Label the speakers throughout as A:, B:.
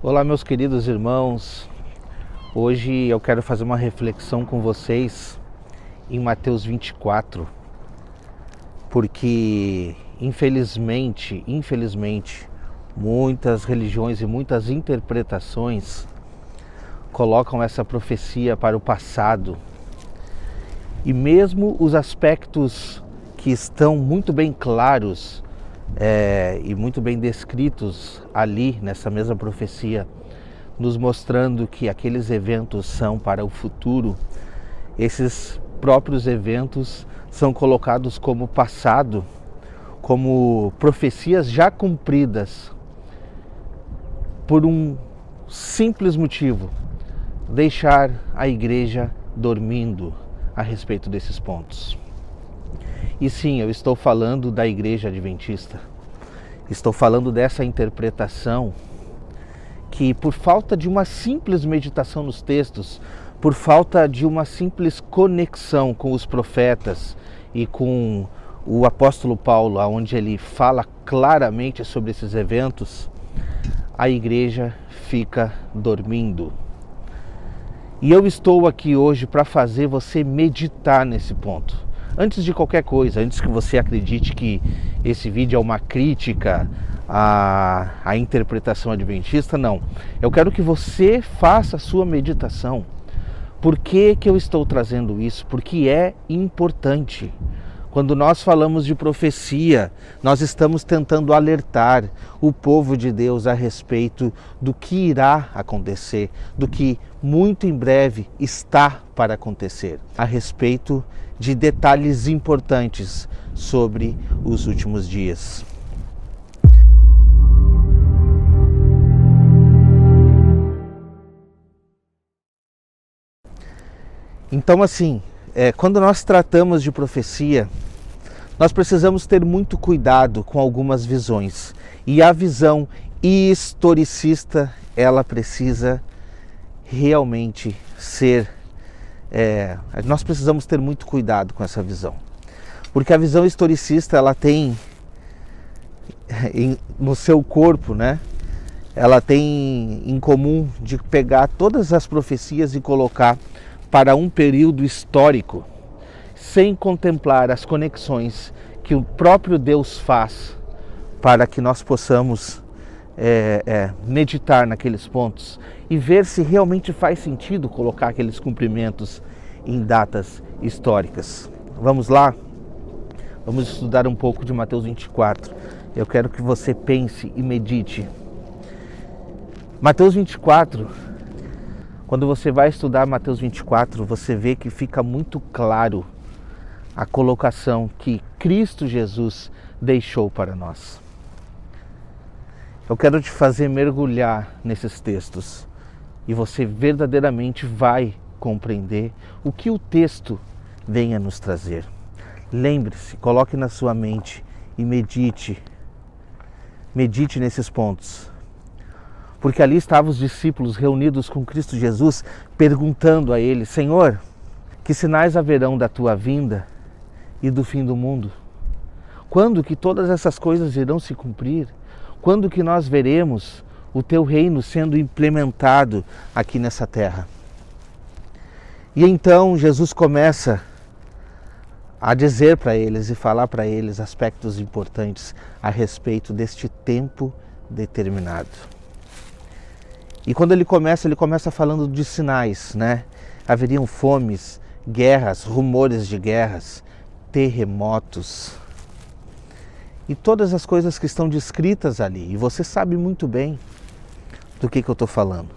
A: Olá, meus queridos irmãos. Hoje eu quero fazer uma reflexão com vocês em Mateus 24, porque infelizmente, muitas religiões e muitas interpretações colocam essa profecia para o passado. E mesmo os aspectos que estão muito bem claros e muito bem descritos ali nessa mesma profecia, nos mostrando que aqueles eventos são para o futuro, esses próprios eventos são colocados como passado, como profecias já cumpridas, por um simples motivo: deixar a igreja dormindo a respeito desses pontos. E sim, eu estou falando da Igreja Adventista. Estou falando dessa interpretação que, por falta de uma simples meditação nos textos, por falta de uma simples conexão com os profetas e com o apóstolo Paulo, onde ele fala claramente sobre esses eventos, a igreja fica dormindo. E eu estou aqui hoje para fazer você meditar nesse ponto. Antes de qualquer coisa, antes que você acredite que esse vídeo é uma crítica à interpretação adventista, não. Eu quero que você faça a sua meditação. Por que eu estou trazendo isso? Porque é importante. Quando nós falamos de profecia, nós estamos tentando alertar o povo de Deus a respeito do que irá acontecer, do que muito em breve está para acontecer, a respeito de detalhes importantes sobre os últimos dias. Então, assim, quando nós tratamos de profecia, nós precisamos ter muito cuidado com algumas visões. E a visão historicista, ela precisa realmente ser... nós precisamos ter muito cuidado com essa visão. Porque a visão historicista, ela tem no seu corpo, né? Ela tem em comum de pegar todas as profecias e colocar para um período histórico, sem contemplar as conexões que o próprio Deus faz para que nós possamos meditar naqueles pontos e ver se realmente faz sentido colocar aqueles cumprimentos em datas históricas. Vamos lá? Vamos estudar um pouco de Mateus 24. Eu quero que você pense e medite. Mateus 24, quando você vai estudar Mateus 24, você vê que fica muito claro a colocação que Cristo Jesus deixou para nós. Eu quero te fazer mergulhar nesses textos e você verdadeiramente vai compreender o que o texto vem a nos trazer. Lembre-se, coloque na sua mente e medite nesses pontos. Porque ali estavam os discípulos reunidos com Cristo Jesus, perguntando a ele: Senhor, que sinais haverão da tua vinda e do fim do mundo? Quando que todas essas coisas irão se cumprir? Quando que nós veremos o teu reino sendo implementado aqui nessa terra? E então Jesus começa a dizer para eles e falar para eles aspectos importantes a respeito deste tempo determinado. E quando ele começa falando de sinais, né? Haveriam fomes, guerras, rumores de guerras, terremotos e todas as coisas que estão descritas ali. E você sabe muito bem do que eu estou falando.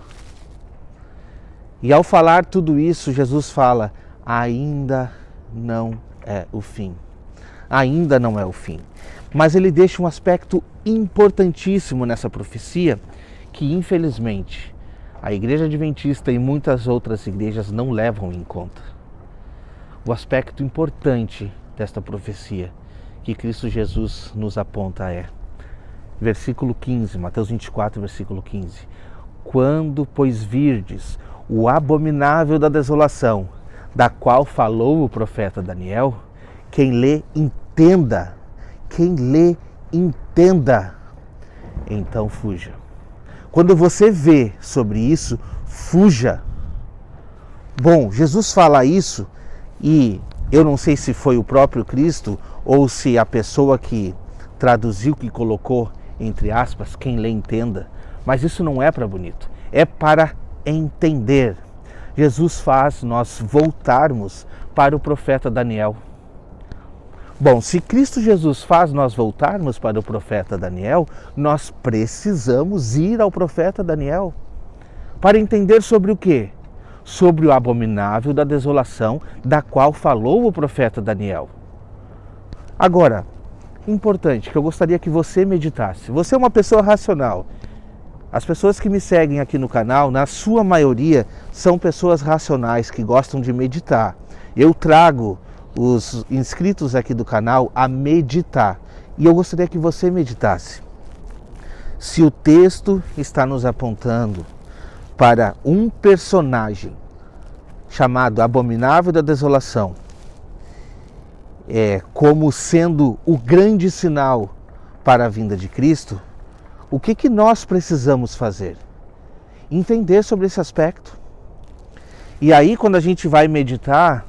A: E ao falar tudo isso, Jesus fala: ainda não é o fim. Ainda não é o fim. Mas ele deixa um aspecto importantíssimo nessa profecia que, infelizmente, a Igreja Adventista e muitas outras igrejas não levam em conta. O aspecto importante desta profecia que Cristo Jesus nos aponta versículo 15, Mateus 24, versículo 15. Quando, pois, virdes o abominável da desolação, da qual falou o profeta Daniel, quem lê, entenda, então fuja. Quando você vê sobre isso, fuja. Bom, Jesus fala isso e eu não sei se foi o próprio Cristo ou se a pessoa que traduziu, que colocou entre aspas, quem lê entenda, mas isso não é para bonito, é para entender. Jesus faz nós voltarmos para o profeta Daniel. Bom, se Cristo Jesus faz nós voltarmos para o profeta Daniel, nós precisamos ir ao profeta Daniel para entender sobre o quê? Sobre o abominável da desolação da qual falou o profeta Daniel. Agora, importante, que eu gostaria que você meditasse. Você é uma pessoa racional. As pessoas que me seguem aqui no canal, na sua maioria, são pessoas racionais que gostam de meditar. Eu trago os inscritos aqui do canal a meditar. E eu gostaria que você meditasse. Se o texto está nos apontando para um personagem chamado Abominável da Desolação, como sendo o grande sinal para a vinda de Cristo, o que nós precisamos fazer? Entender sobre esse aspecto. E aí, quando a gente vai meditar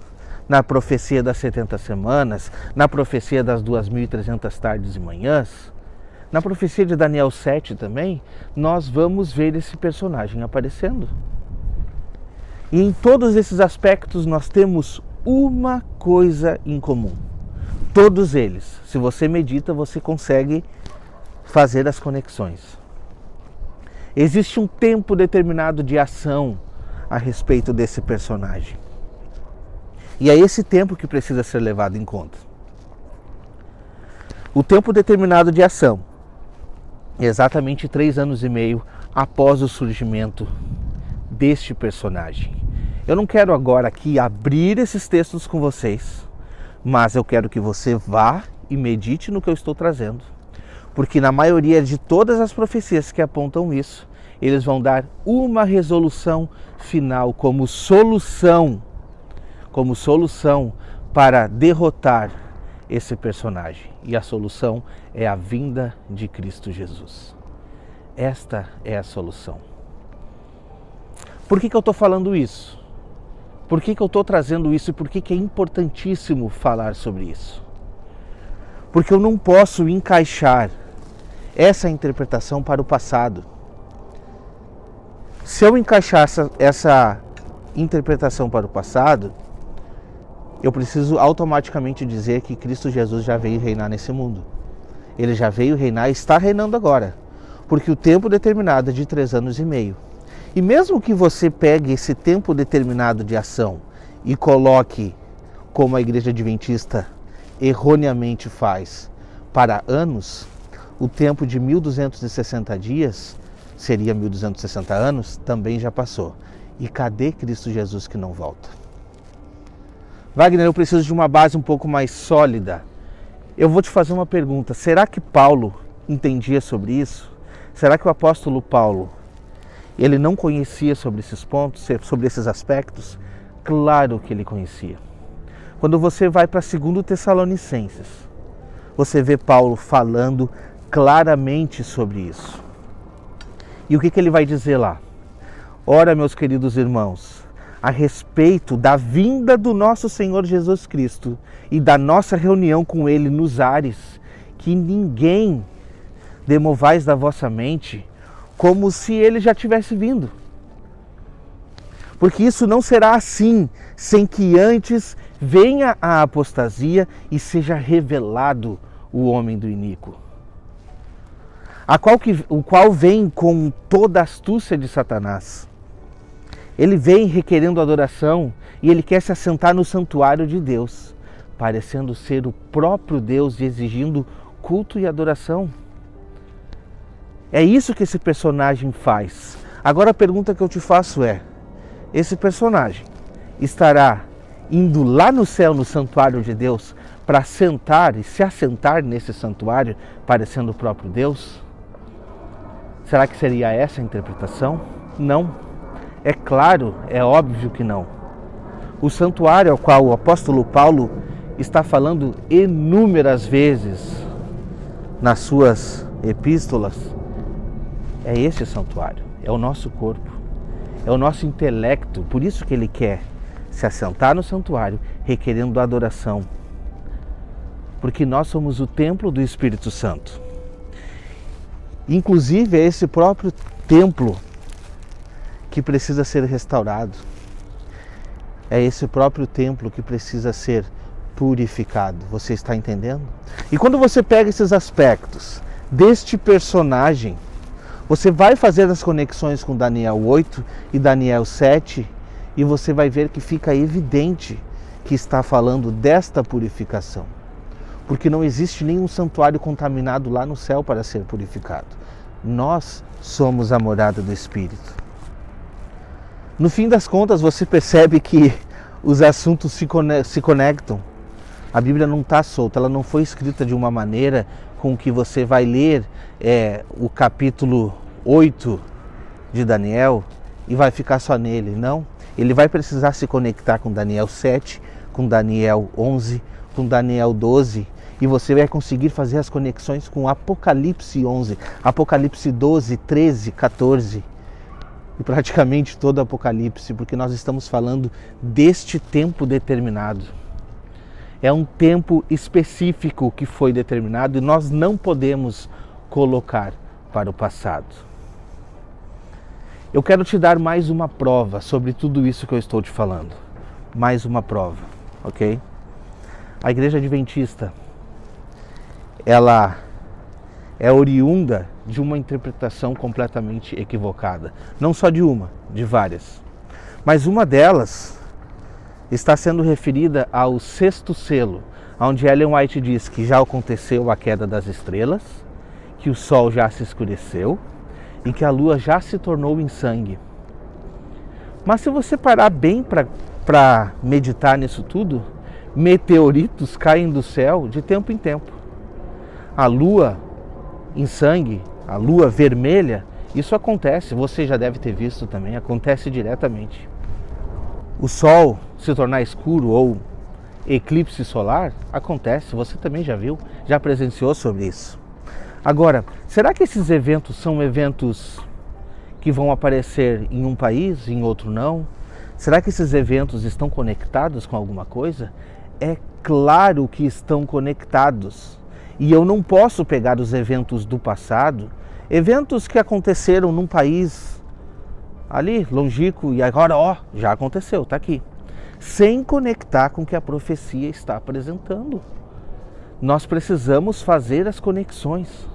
A: na profecia das 70 semanas, na profecia das 2.300 tardes e manhãs, na profecia de Daniel 7 também, nós vamos ver esse personagem aparecendo. E em todos esses aspectos nós temos uma coisa em comum. Todos eles, se você medita, você consegue fazer as conexões. Existe um tempo determinado de ação a respeito desse personagem. E é esse tempo que precisa ser levado em conta. O tempo determinado de ação é exatamente 3 anos e meio após o surgimento deste personagem. Eu não quero agora aqui abrir esses textos com vocês, mas eu quero que você vá e medite no que eu estou trazendo. Porque na maioria de todas as profecias que apontam isso, eles vão dar uma resolução final como solução para derrotar esse personagem. E a solução é a vinda de Cristo Jesus. Esta é a solução. Por que eu estou falando isso? Por que eu estou trazendo isso e por que é importantíssimo falar sobre isso? Porque eu não posso encaixar essa interpretação para o passado. Se eu encaixar essa interpretação para o passado, eu preciso automaticamente dizer que Cristo Jesus já veio reinar nesse mundo. Ele já veio reinar e está reinando agora. Porque o tempo determinado é de 3 anos e meio. E mesmo que você pegue esse tempo determinado de ação e coloque, como a Igreja Adventista erroneamente faz, para anos, o tempo de 1260 dias, seria 1260 anos, também já passou. E cadê Cristo Jesus que não volta? Wagner, eu preciso de uma base um pouco mais sólida. Eu vou te fazer uma pergunta. Será que Paulo entendia sobre isso? Será que o apóstolo Paulo, ele não conhecia sobre esses pontos, sobre esses aspectos? Claro que ele conhecia. Quando você vai para 2 Tessalonicenses, você vê Paulo falando claramente sobre isso. E o que ele vai dizer lá? Ora, meus queridos irmãos, a respeito da vinda do nosso Senhor Jesus Cristo e da nossa reunião com Ele nos ares, que ninguém demovais da vossa mente como se Ele já tivesse vindo. Porque isso não será assim, sem que antes venha a apostasia e seja revelado o homem do iníquo, o qual vem com toda a astúcia de Satanás. Ele vem requerendo adoração e ele quer se assentar no santuário de Deus, parecendo ser o próprio Deus e exigindo culto e adoração. É isso que esse personagem faz. Agora a pergunta que eu te faço é: esse personagem estará indo lá no céu, no santuário de Deus, para sentar e se assentar nesse santuário, parecendo o próprio Deus? Será que seria essa a interpretação? Não. É claro, é óbvio que não. O santuário ao qual o apóstolo Paulo está falando inúmeras vezes nas suas epístolas É esse santuário, é o nosso corpo, é o nosso intelecto. Por isso que ele quer se assentar no santuário, requerendo adoração. Porque nós somos o templo do Espírito Santo. Inclusive, é esse próprio templo que precisa ser restaurado. É esse próprio templo que precisa ser purificado. Você está entendendo? E quando você pega esses aspectos deste personagem, você vai fazer as conexões com Daniel 8 e Daniel 7 e você vai ver que fica evidente que está falando desta purificação. Porque não existe nenhum santuário contaminado lá no céu para ser purificado. Nós somos a morada do Espírito. No fim das contas, você percebe que os assuntos se conectam. A Bíblia não está solta, ela não foi escrita de uma maneira com que você vai ler o capítulo 8 de Daniel e vai ficar só nele. Não, ele vai precisar se conectar com Daniel 7, com Daniel 11, com Daniel 12, e você vai conseguir fazer as conexões com Apocalipse 11, Apocalipse 12, 13, 14 e praticamente todo Apocalipse, porque nós estamos falando deste tempo determinado. É um tempo específico que foi determinado e nós não podemos colocar para o passado. Eu quero te dar mais uma prova sobre tudo isso que eu estou te falando. Mais uma prova, ok? A Igreja Adventista, ela é oriunda de uma interpretação completamente equivocada. Não só de uma, de várias. Mas uma delas está sendo referida ao sexto selo, onde Ellen White diz que já aconteceu a queda das estrelas, que o sol já se escureceu e que a lua já se tornou em sangue. Mas se você parar bem para meditar nisso tudo, meteoritos caem do céu de tempo em tempo. A lua em sangue, a lua vermelha, isso acontece, você já deve ter visto também, acontece diretamente. O sol se tornar escuro ou eclipse solar, acontece, você também já viu, já presenciou sobre isso. Agora, será que esses eventos são eventos que vão aparecer em um país, em outro não? Será que esses eventos estão conectados com alguma coisa? É claro que estão conectados. E eu não posso pegar os eventos do passado, eventos que aconteceram num país ali, longínquo, e agora, já aconteceu, está aqui. Sem conectar com o que a profecia está apresentando. Nós precisamos fazer as conexões.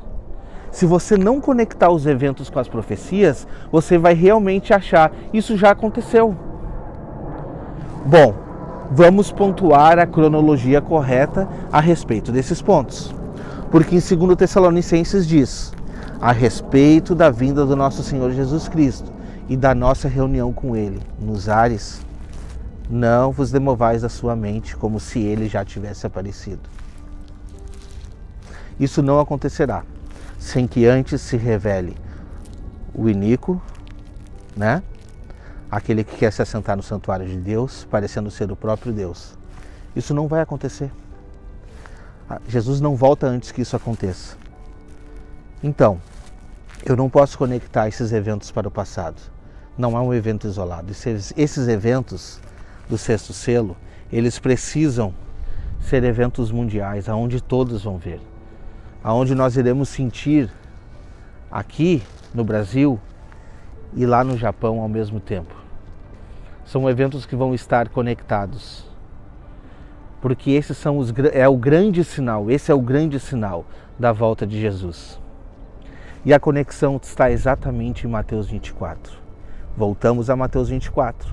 A: Se você não conectar os eventos com as profecias, você vai realmente achar, isso já aconteceu. Bom, vamos pontuar a cronologia correta a respeito desses pontos. Porque em 2 Tessalonicenses diz, a respeito da vinda do nosso Senhor Jesus Cristo e da nossa reunião com Ele nos ares, não vos demovais da sua mente como se Ele já tivesse aparecido. Isso não acontecerá sem que antes se revele o iníquo, né? Aquele que quer se assentar no santuário de Deus, parecendo ser o próprio Deus. Isso não vai acontecer. Jesus não volta antes que isso aconteça. Então, eu não posso conectar esses eventos para o passado. Não é um evento isolado. Esses eventos do sexto selo, eles precisam ser eventos mundiais, aonde todos vão ver. Aonde nós iremos sentir aqui no Brasil e lá no Japão ao mesmo tempo. São eventos que vão estar conectados. Porque esse é o grande sinal, esse é o grande sinal da volta de Jesus. E a conexão está exatamente em Mateus 24. Voltamos a Mateus 24.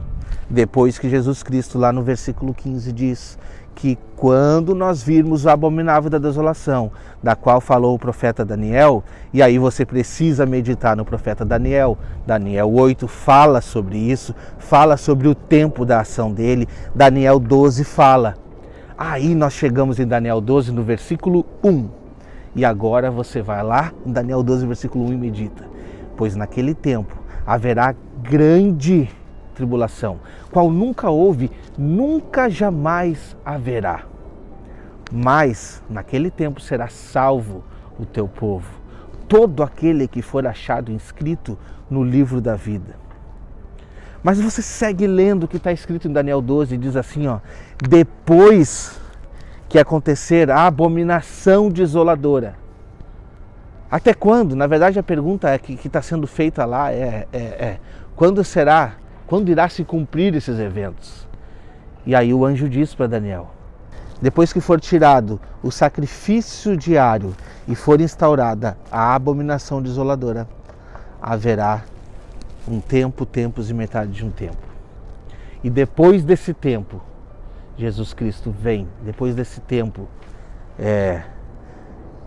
A: Depois que Jesus Cristo, lá no versículo 15, diz que quando nós virmos o abominável da desolação, da qual falou o profeta Daniel, e aí você precisa meditar no profeta Daniel. Daniel 8 fala sobre isso, fala sobre o tempo da ação dele. Daniel 12 fala. Aí nós chegamos em Daniel 12 no versículo 1. E agora você vai lá em Daniel 12, versículo 1 e medita. Pois naquele tempo haverá grande tribulação, qual nunca houve, nunca jamais haverá. Mas naquele tempo será salvo o teu povo. todo aquele que for achado inscrito no livro da vida. Mas você segue lendo o que está escrito em Daniel 12, diz assim, ó, depois que acontecer a abominação desoladora. Até quando? Na verdade a pergunta que está sendo feita lá quando irá se cumprir esses eventos? E aí o anjo diz para Daniel, depois que for tirado o sacrifício diário e for instaurada a abominação desoladora, haverá um tempo, tempos e metade de um tempo. E depois desse tempo, Jesus Cristo vem, depois desse tempo,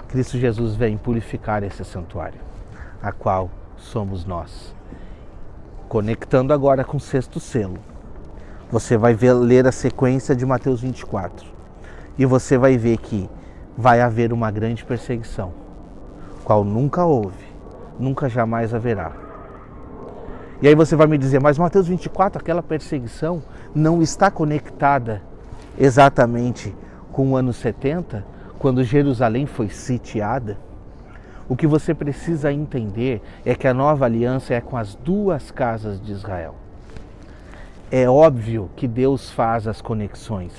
A: Cristo Jesus vem purificar esse santuário, a qual somos nós. Conectando agora com o sexto selo, você vai ler a sequência de Mateus 24 e você vai ver que vai haver uma grande perseguição, qual nunca houve, nunca jamais haverá. E aí você vai me dizer, mas Mateus 24, aquela perseguição não está conectada exatamente com o ano 70, quando Jerusalém foi sitiada? O que você precisa entender é que a nova aliança é com as duas casas de Israel. É óbvio que Deus faz as conexões.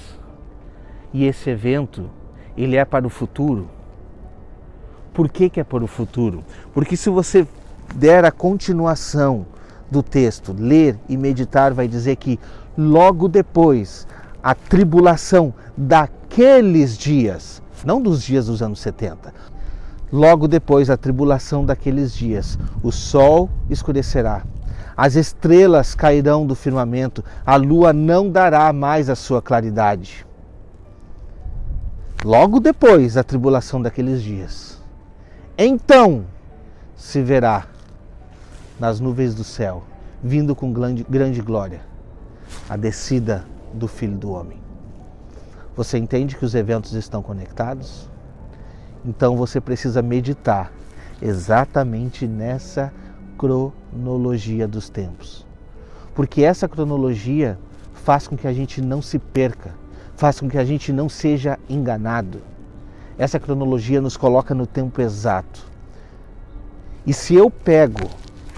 A: E esse evento, ele é para o futuro. Por que é para o futuro? Porque se você der a continuação do texto, ler e meditar, vai dizer que logo depois a tribulação daqueles dias, não dos dias dos anos 70, logo depois da tribulação daqueles dias, o sol escurecerá, as estrelas cairão do firmamento, a lua não dará mais a sua claridade. Logo depois da tribulação daqueles dias, então se verá nas nuvens do céu, vindo com grande glória, a descida do Filho do Homem. Você entende que os eventos estão conectados? Então você precisa meditar exatamente nessa cronologia dos tempos. Porque essa cronologia faz com que a gente não se perca, faz com que a gente não seja enganado. Essa cronologia nos coloca no tempo exato. E se eu pego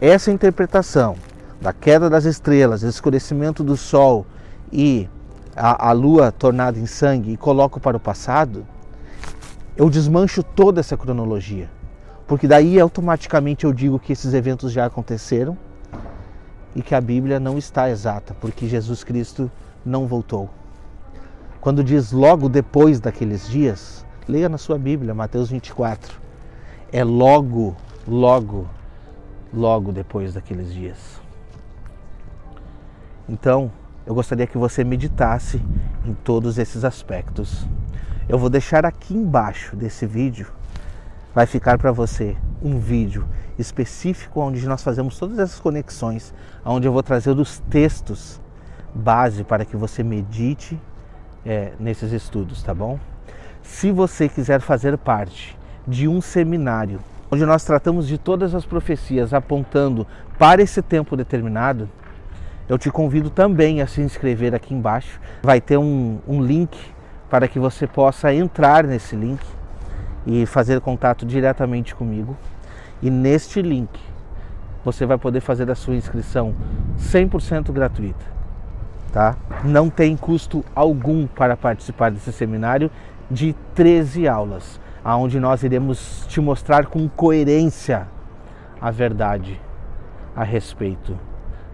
A: essa interpretação da queda das estrelas, escurecimento do sol e a lua tornada em sangue e coloco para o passado, eu desmancho toda essa cronologia. Porque daí automaticamente eu digo que esses eventos já aconteceram e que a Bíblia não está exata, porque Jesus Cristo não voltou. Quando diz logo depois daqueles dias, leia na sua Bíblia, Mateus 24. É logo depois daqueles dias. Então, eu gostaria que você meditasse em todos esses aspectos. Eu vou deixar aqui embaixo desse vídeo, vai ficar para você um vídeo específico onde nós fazemos todas essas conexões, onde eu vou trazer os textos base para que você medite nesses estudos, tá bom? Se você quiser fazer parte de um seminário onde nós tratamos de todas as profecias apontando para esse tempo determinado, eu te convido também a se inscrever aqui embaixo. Vai ter um link para que você possa entrar nesse link e fazer contato diretamente comigo. E neste link você vai poder fazer a sua inscrição 100% gratuita, tá? Não tem custo algum para participar desse seminário de 13 aulas, onde nós iremos te mostrar com coerência a verdade a respeito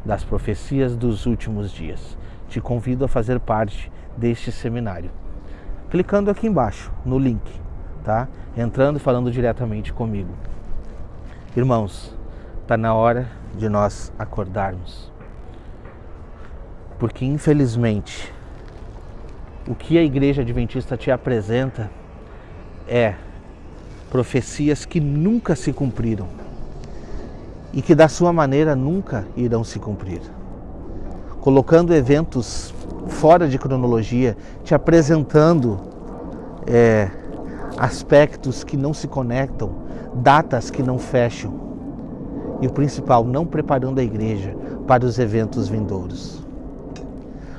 A: das profecias dos últimos dias. Te convido a fazer parte deste seminário, clicando aqui embaixo no link, tá? Entrando e falando diretamente comigo. Irmãos, está na hora de nós acordarmos, porque infelizmente o que a Igreja Adventista te apresenta é profecias que nunca se cumpriram e que da sua maneira nunca irão se cumprir, colocando eventos fora de cronologia, te apresentando aspectos que não se conectam, datas que não fecham e o principal, não preparando a igreja para os eventos vindouros.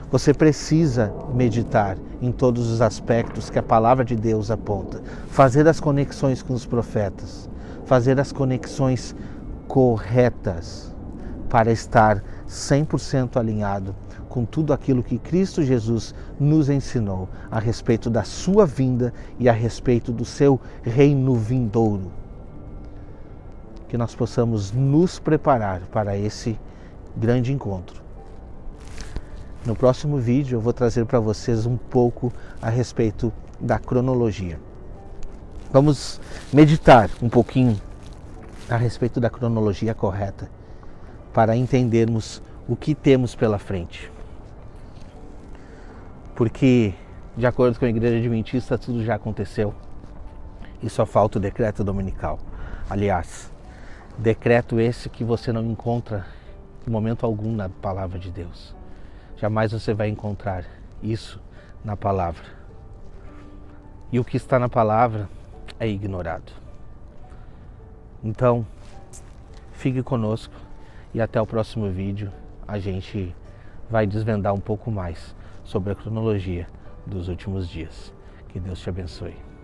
A: Você precisa meditar em todos os aspectos que a palavra de Deus aponta, fazer as conexões com os profetas, fazer as conexões corretas para estar 100% alinhado com tudo aquilo que Cristo Jesus nos ensinou a respeito da sua vinda e a respeito do seu reino vindouro. Que nós possamos nos preparar para esse grande encontro. No próximo vídeo eu vou trazer para vocês um pouco a respeito da cronologia. Vamos meditar um pouquinho a respeito da cronologia correta para entendermos o que temos pela frente. Porque, de acordo com a Igreja Adventista, tudo já aconteceu e só falta o decreto dominical. Aliás, decreto esse que você não encontra em momento algum na palavra de Deus. Jamais você vai encontrar isso na palavra. E o que está na palavra é ignorado. Então, fique conosco e até o próximo vídeo a gente vai desvendar um pouco mais sobre a cronologia dos últimos dias. Que Deus te abençoe.